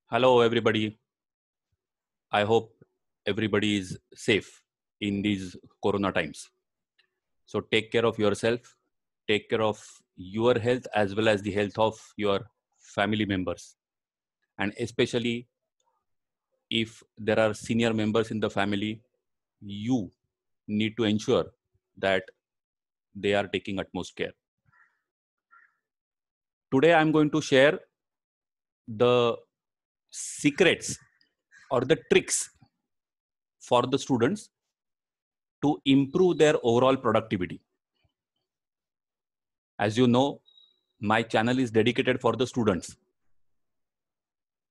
Hello, everybody. I hope everybody is safe in these corona times. So take care of yourself, take care of your health as well as the health of your family members. And especially if there are senior members in the family, you need to ensure that they are taking utmost care. Today, I'm going to share the secrets or the tricks for the students to improve their overall productivity. As you know, my channel is dedicated for the students.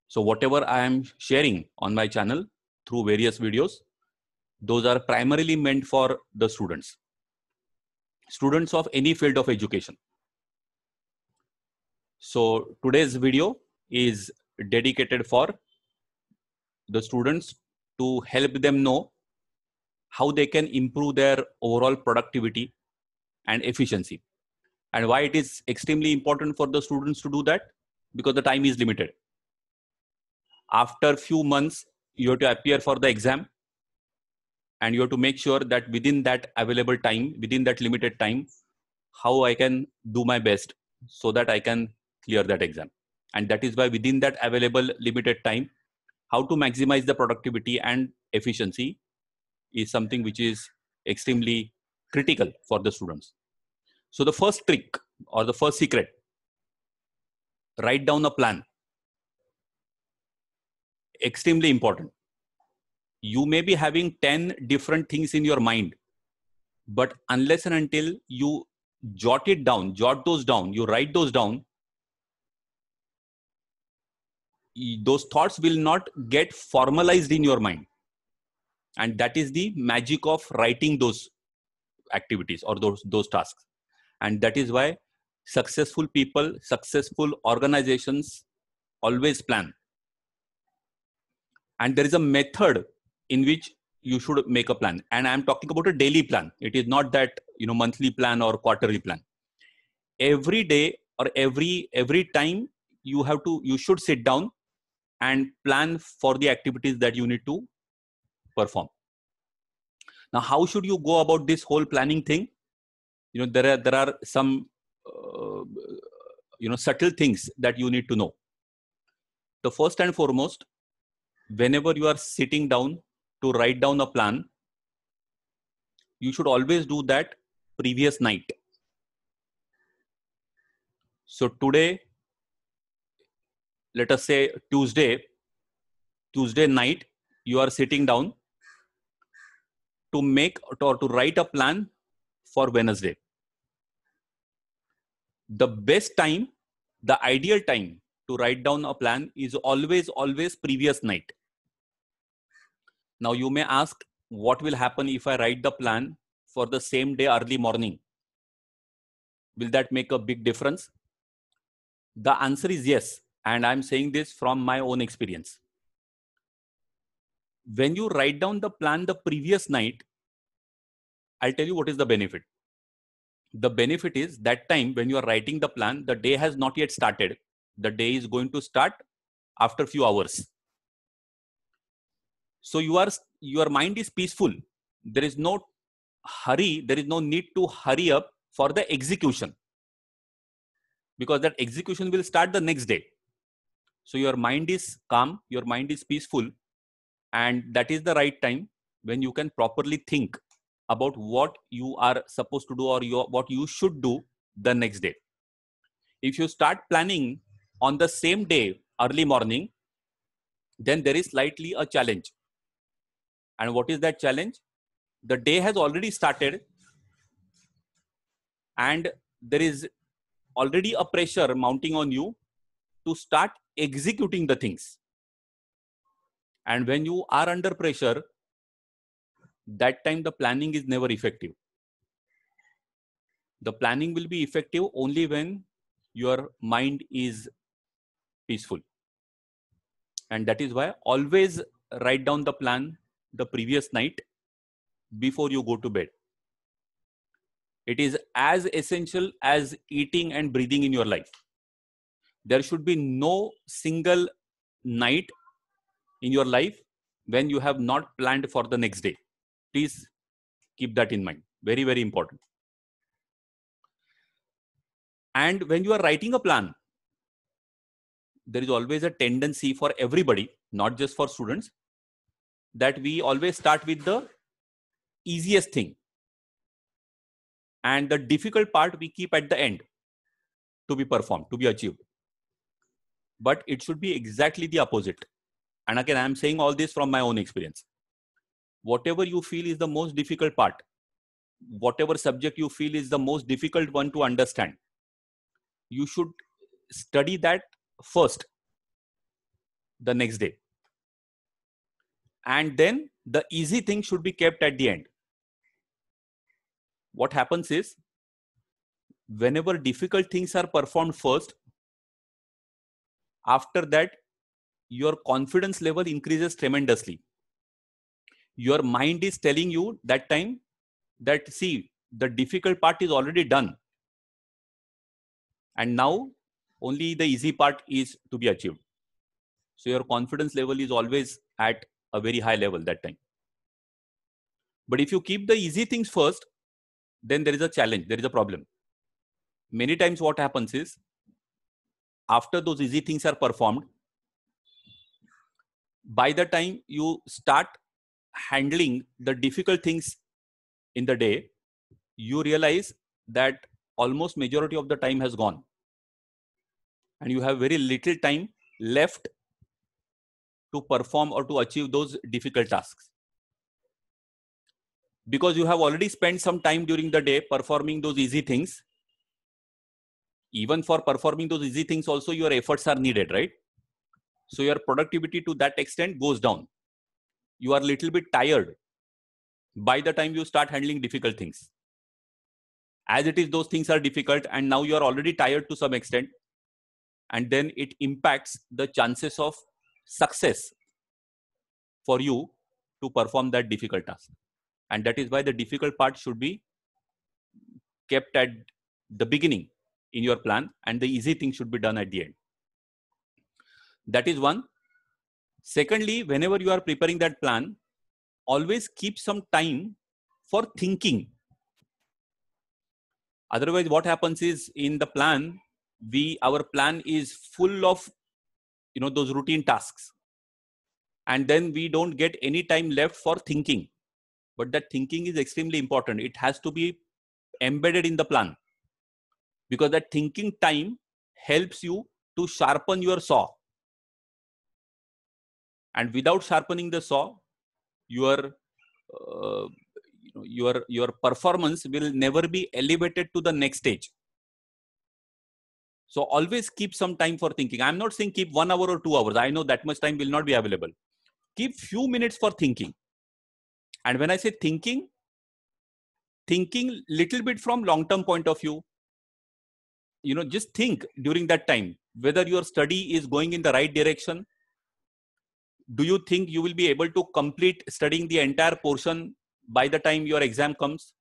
So whatever I am sharing on my channel through various videos, those are primarily meant for the students of any field of education. So today's video is dedicated for the students to help them know how they can improve their overall productivity and efficiency. And why it is extremely important for the students to do that? Because the time is limited. After a few months, you have to appear for the exam, and you have to make sure that within that available time, within that limited time, how I can do my best so that I can clear that exam. And that is why within that available limited time, how to maximize the productivity and efficiency is something which is extremely critical for the students. So the first trick or the first secret, write down a plan. Extremely important. You may be having 10 different things in your mind, but unless and until you jot those down, you write those down, those thoughts will not get formalized in your mind. And that is the magic of writing those activities or those tasks. And that is why successful people, successful organizations always plan. And there is a method in which you should make a plan. And I'm talking about a daily plan. It is not that, monthly plan or quarterly plan. Every day or every time you should sit down and plan for the activities that you need to perform. Now, how should you go about this whole planning thing? There are some subtle things that you need to know. The first and foremost, whenever you are sitting down to write down a plan, you should always do that previous night. So today, let us say Tuesday night, you are sitting down to make or to write a plan for Wednesday. The best time, the ideal time to write down a plan is always previous night. Now you may ask, what will happen if I write the plan for the same day early morning? Will that make a big difference? The answer is yes. And I'm saying this from my own experience. When you write down the plan the previous night, I'll tell you what is the benefit. The benefit is that time when you are writing the plan, the day has not yet started. The day is going to start after a few hours. So your mind is peaceful. There is no hurry. There is no need to hurry up for the execution, because that execution will start the next day. So your mind is calm, your mind is peaceful, and that is the right time when you can properly think about what you are supposed to do or what you should do the next day. If you start planning on the same day, early morning, then there is slightly a challenge. And what is that challenge? The day has already started and there is already a pressure mounting on you to start executing the things. And when you are under pressure, that time the planning is never effective. The planning will be effective only when your mind is peaceful. And that is why always write down the plan the previous night before you go to bed. It is as essential as eating and breathing in your life. There should be no single night in your life when you have not planned for the next day. Please keep that in mind. Very, very important. And when you are writing a plan, there is always a tendency for everybody, not just for students, that we always start with the easiest thing. And the difficult part we keep at the end to be performed, to be achieved. But it should be exactly the opposite. And again, I'm saying all this from my own experience. Whatever you feel is the most difficult part, whatever subject you feel is the most difficult one to understand, you should study that first, the next day. And then the easy thing should be kept at the end. What happens is, whenever difficult things are performed first, after that, your confidence level increases tremendously. Your mind is telling you that time that, see, the difficult part is already done. And now only the easy part is to be achieved. So your confidence level is always at a very high level that time. But if you keep the easy things first, then there is a challenge, there is a problem. Many times what happens is, after those easy things are performed, by the time you start handling the difficult things in the day, you realize that almost majority of the time has gone. And you have very little time left to perform or to achieve those difficult tasks. Because you have already spent some time during the day performing those easy things. Even for performing those easy things also, your efforts are needed, right? So your productivity to that extent goes down. You are a little bit tired by the time you start handling difficult things. As it is, those things are difficult and now you are already tired to some extent. And then it impacts the chances of success for you to perform that difficult task. And that is why the difficult part should be kept at the beginning in your plan, and the easy thing should be done at the end. That is one. Secondly, whenever you are preparing that plan, always keep some time for thinking. Otherwise, what happens is, in the plan, our plan is full of those routine tasks, and then we don't get any time left for thinking. But that thinking is extremely important. It has to be embedded in the plan, because that thinking time helps you to sharpen your saw. And without sharpening the saw, your performance will never be elevated to the next stage. So always keep some time for thinking. I'm not saying keep 1 hour or 2 hours. I know that much time will not be available. Keep few minutes for thinking. And when I say thinking little bit from long-term point of view, just think during that time whether your study is going in the right direction. Do you think you will be able to complete studying the entire portion by the time your exam comes?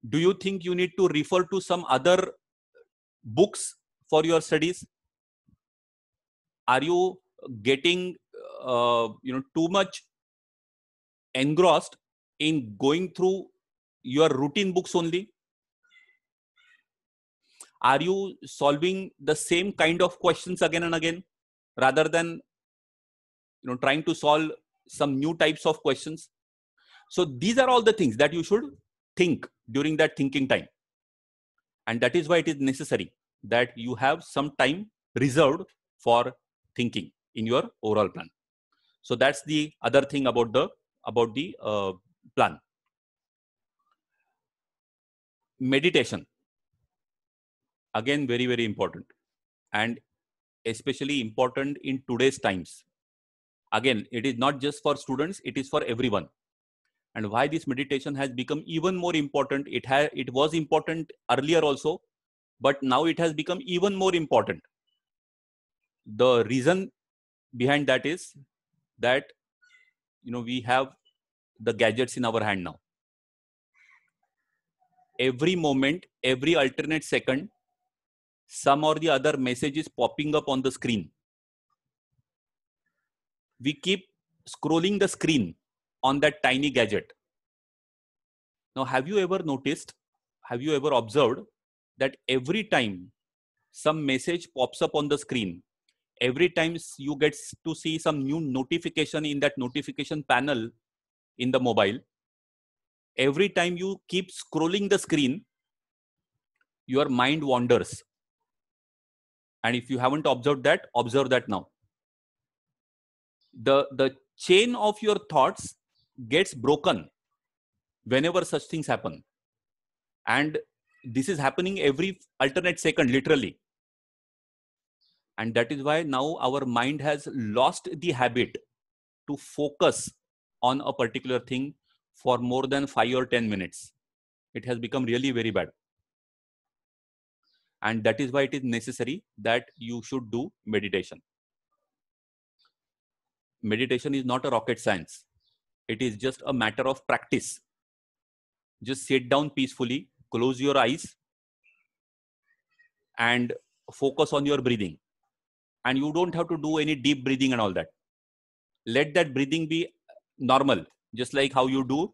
Do you think you need to refer to some other books for your studies? Are you getting too much engrossed in going through your routine books only? Are you solving the same kind of questions again and again, rather than trying to solve some new types of questions? So these are all the things that you should think during that thinking time. And that is why it is necessary that you have some time reserved for thinking in your overall plan. So that's the other thing about the plan. Meditation, again, very, very important, and especially important in today's times. Again, it is not just for students, it is for everyone. And why this meditation has become even more important, it was important earlier also, but now it has become even more important. The reason behind that is that we have the gadgets in our hand now. Every moment, every alternate second, some or the other message is popping up on the screen. we keep scrolling the screen on that tiny gadget. Now, have you ever noticed, have you ever observed that every time some message pops up on the screen, every time you get to see some new notification in that notification panel in the mobile, every time you keep scrolling the screen, your mind wanders. And if you haven't observed that, observe that now. The chain of your thoughts gets broken whenever such things happen. And this is happening every alternate second, literally. And that is why now our mind has lost the habit to focus on a particular thing for more than 5 or 10 minutes. It has become really very bad. And that is why it is necessary that you should do meditation. Meditation is not a rocket science. It is just a matter of practice. Just sit down peacefully, close your eyes, and focus on your breathing. And you don't have to do any deep breathing and all that. Let that breathing be normal, just like how you do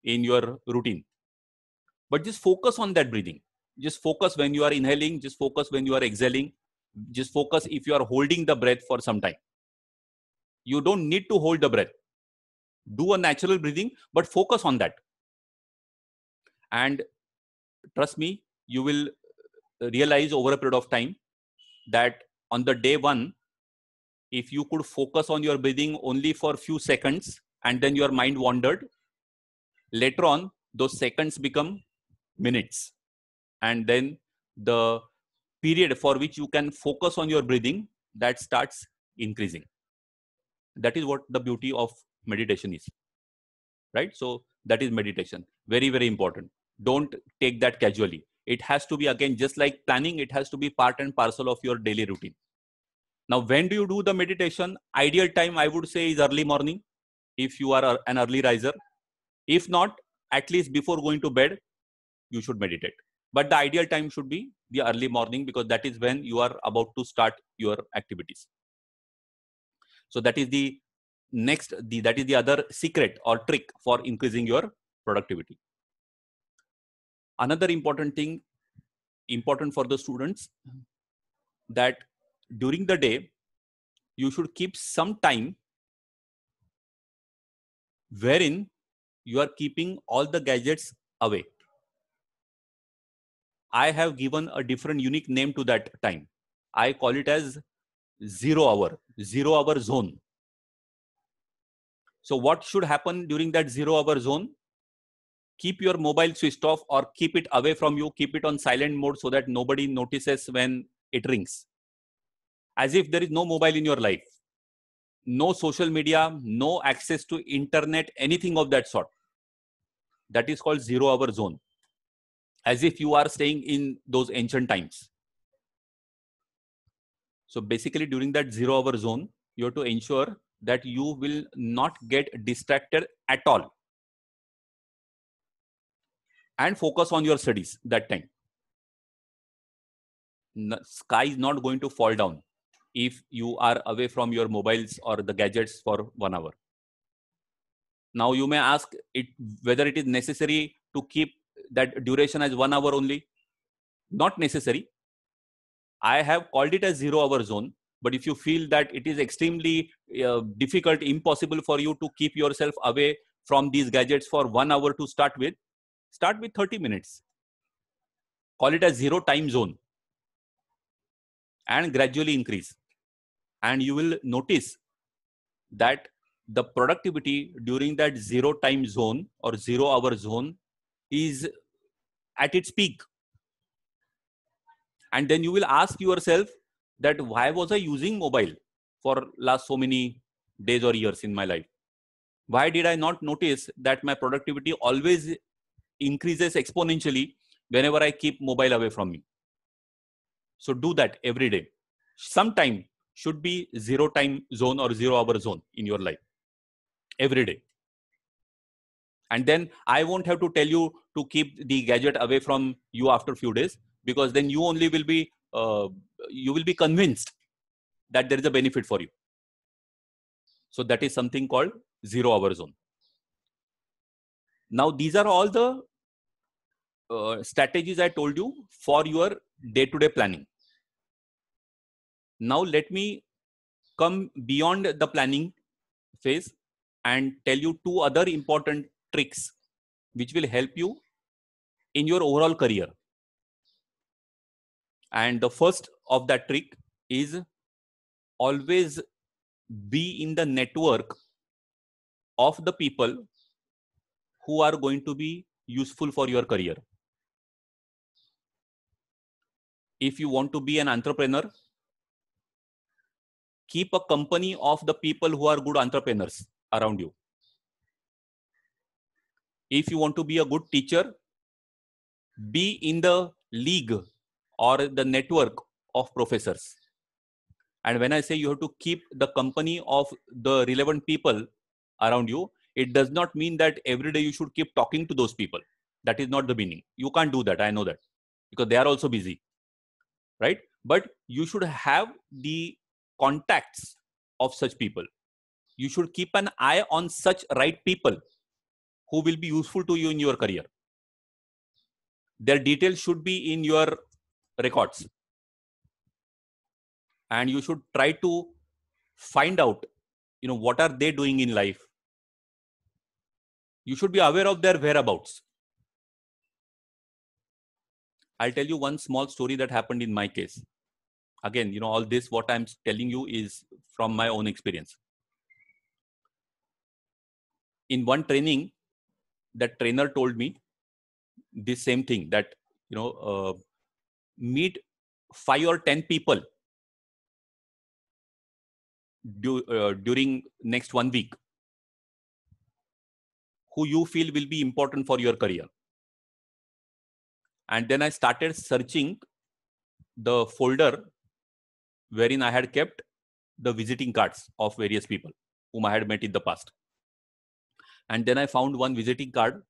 in your routine. But just focus on that breathing. Just focus when you are inhaling, just focus when you are exhaling. Just focus if you are holding the breath for some time. You don't need to hold the breath. Do a natural breathing, but focus on that. And trust me, you will realize over a period of time that on the day one, if you could focus on your breathing only for a few seconds and then your mind wandered, later on, those seconds become minutes. And then the period for which you can focus on your breathing, that starts increasing. That is what the beauty of meditation is, right? So that is meditation. Very, very important. Don't take that casually. It has to be, again, just like planning, it has to be part and parcel of your daily routine. Now, when do you do the meditation? Ideal time, I would say, is early morning, if you are an early riser. If not, at least before going to bed, you should meditate. But the ideal time should be the early morning, because that is when you are about to start your activities. So that is the next, that is the other secret or trick for increasing your productivity. Another important thing, important for the students, that during the day, you should keep some time wherein you are keeping all the gadgets away. I have given a different unique name to that time. I call it as 0 hour zone. So what should happen during that 0 hour zone? Keep your mobile switched off or keep it away from you. Keep it on silent mode so that nobody notices when it rings. As if there is no mobile in your life. No social media, no access to internet, anything of that sort. That is called 0 hour zone. As if you are staying in those ancient times. So basically during that 0 hour zone, you have to ensure that you will not get distracted at all. And focus on your studies that time. Sky is not going to fall down if you are away from your mobiles or the gadgets for 1 hour. Now you may ask whether it is necessary to keep that duration as 1 hour only. Not necessary. I have called it as 0 hour zone. But if you feel that it is extremely difficult, impossible for you to keep yourself away from these gadgets for 1 hour to start with 30 minutes. Call it as 0 time zone. And gradually increase. And you will notice that the productivity during that 0 time zone or 0 hour zone is at its peak. And then you will ask yourself that why was I using mobile for last so many days or years in my life? Why did I not notice that my productivity always increases exponentially whenever I keep mobile away from me? So do that every day. Sometime should be 0 time zone or 0 hour zone in your life. Every day. And then I won't have to tell you to keep the gadget away from you after a few days, because then you only will be, you will be convinced that there is a benefit for you. So that is something called 0-hour zone. Now, these are all the strategies I told you for your day-to-day planning. Now, let me come beyond the planning phase and tell you 2 other important tricks which will help you in your overall career. And the first of that trick is always be in the network of the people who are going to be useful for your career. If you want to be an entrepreneur, keep a company of the people who are good entrepreneurs around you. If you want to be a good teacher, be in the league or the network of professors. And when I say you have to keep the company of the relevant people around you, it does not mean that every day you should keep talking to those people. That is not the meaning. You can't do that. I know that, because they are also busy, right? But you should have the contacts of such people. You should keep an eye on such right people who will be useful to you in your career. Their details should be in your records. And you should try to find out, what are they doing in life. You should be aware of their whereabouts. I'll tell you one small story that happened in my case. Again, all this, what I'm telling you is from my own experience. In one training, that trainer told me this same thing, that, meet 5 or 10 people during next 1 week who you feel will be important for your career. And then I started searching the folder wherein I had kept the visiting cards of various people whom I had met in the past. And then I found one visiting card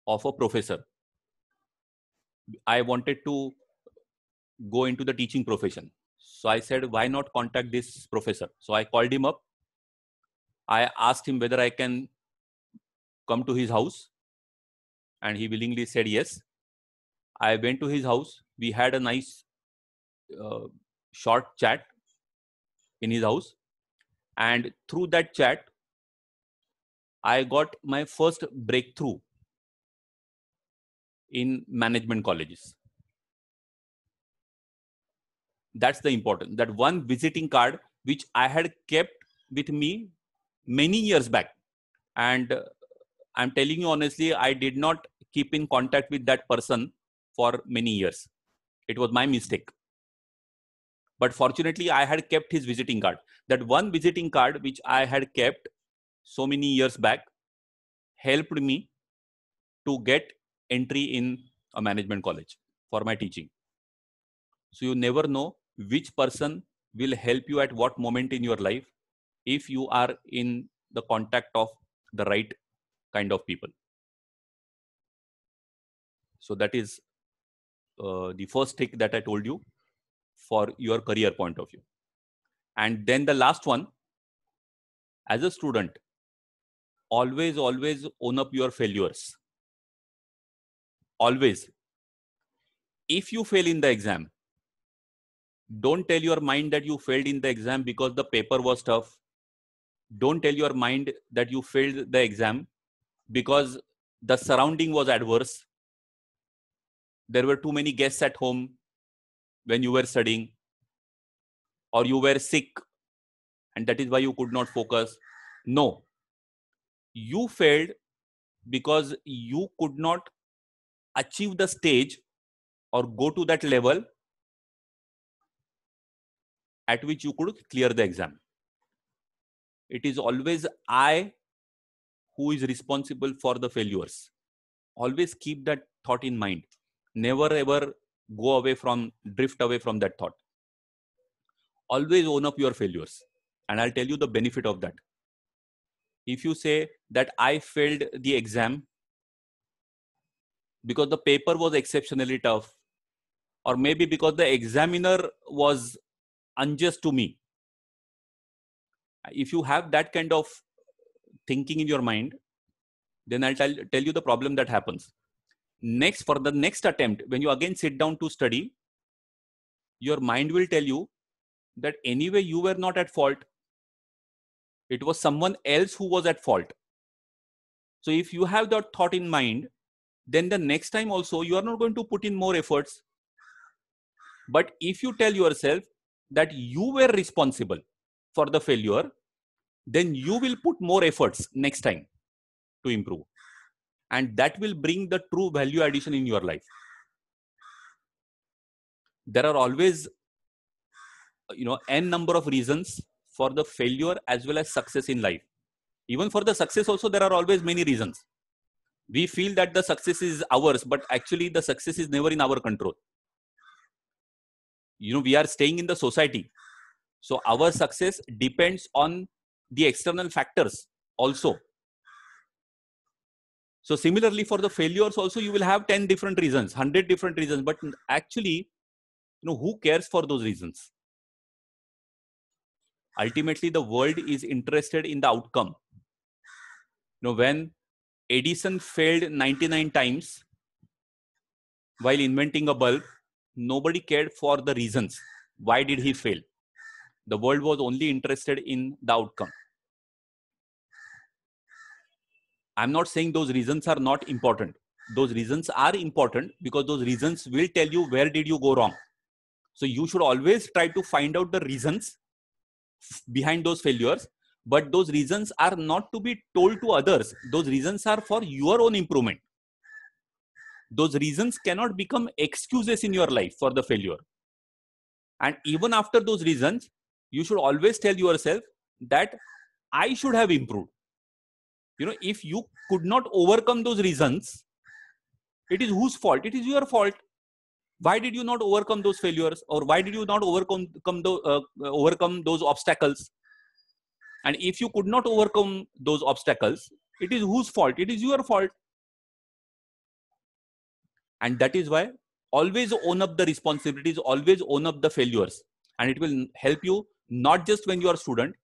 of a professor. I wanted to go into the teaching profession. So I said, why not contact this professor? So I called him up. I asked him whether I can come to his house, and he willingly said yes. I went to his house. We had a nice short chat in his house. And through that chat, I got my first breakthrough in management colleges. That's the important, that one visiting card which I had kept with me many years back. And I'm telling you honestly, I did not keep in contact with that person for many years. It was my mistake. But fortunately, I had kept his visiting card. That one visiting card which I had kept so many years back helped me to get entry in a management college for my teaching. So you never know which person will help you at what moment in your life if you are in the contact of the right kind of people. So that is the first trick that I told you for your career point of view. And then the last one, as a student, always own up your failures. Always. If you fail in the exam, don't tell your mind that you failed in the exam because the paper was tough. Don't tell your mind that you failed the exam because the surrounding was adverse. There were too many guests at home when you were studying, or you were sick and that is why you could not focus. No, you failed because you could not achieve the stage or go to that level at which you could clear the exam. It is always I who is responsible for the failures. Always keep that thought in mind. Never ever go away from, drift away from that thought. Always own up your failures. And I'll tell you the benefit of that. If you say that I failed the exam because the paper was exceptionally tough, or maybe because the examiner was unjust to me, If you have that kind of thinking in your mind, then I'll tell you the problem that happens. Next, for the next attempt, when you again sit down to study, your mind will tell you that anyway you were not at fault. It was someone else who was at fault. So if you have that thought in mind, then the next time also you are not going to put in more efforts. But if you tell yourself that you were responsible for the failure, then you will put more efforts next time to improve. And that will bring the true value addition in your life. There are always, n number of reasons for the failure as well as success in life. Even for the success also, there are always many reasons. We feel that the success is ours, but actually the success is never in our control. We are staying in the society. So our success depends on the external factors also. So similarly, for the failures also, you will have 10 different reasons, 100 different reasons, but actually, who cares for those reasons? Ultimately, the world is interested in the outcome. When Edison failed 99 times while inventing a bulb, nobody cared for the reasons. Why did he fail? The world was only interested in the outcome. I'm not saying those reasons are not important. Those reasons are important because those reasons will tell you where did you go wrong. So you should always try to find out the reasons behind those failures, but those reasons are not to be told to others. Those reasons are for your own improvement. Those reasons cannot become excuses in your life for the failure. And even after those reasons, you should always tell yourself that I should have improved. If you could not overcome those reasons, it is whose fault? It is your fault. Why did you not overcome those failures, or why did you not overcome those obstacles? And if you could not overcome those obstacles, it is whose fault? It is your fault. And that is why always own up the responsibilities, always own up the failures. And it will help you not just when you are a student,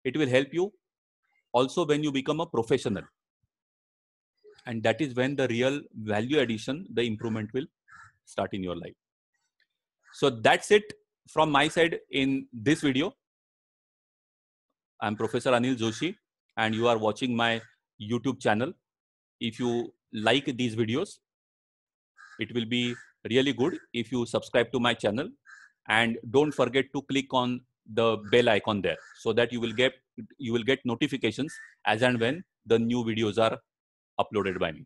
it will help you also when you become a professional. And that is when the real value addition, the improvement will start in your life. So that's it from my side in this video. I'm Professor Anil Joshi, and you are watching my YouTube channel. If you like these videos, it will be really good if you subscribe to my channel, and don't forget to click on the bell icon there so that you will get notifications as and when the new videos are uploaded by me.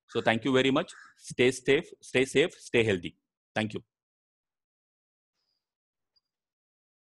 So thank you very much. Stay safe, stay healthy. Thank you.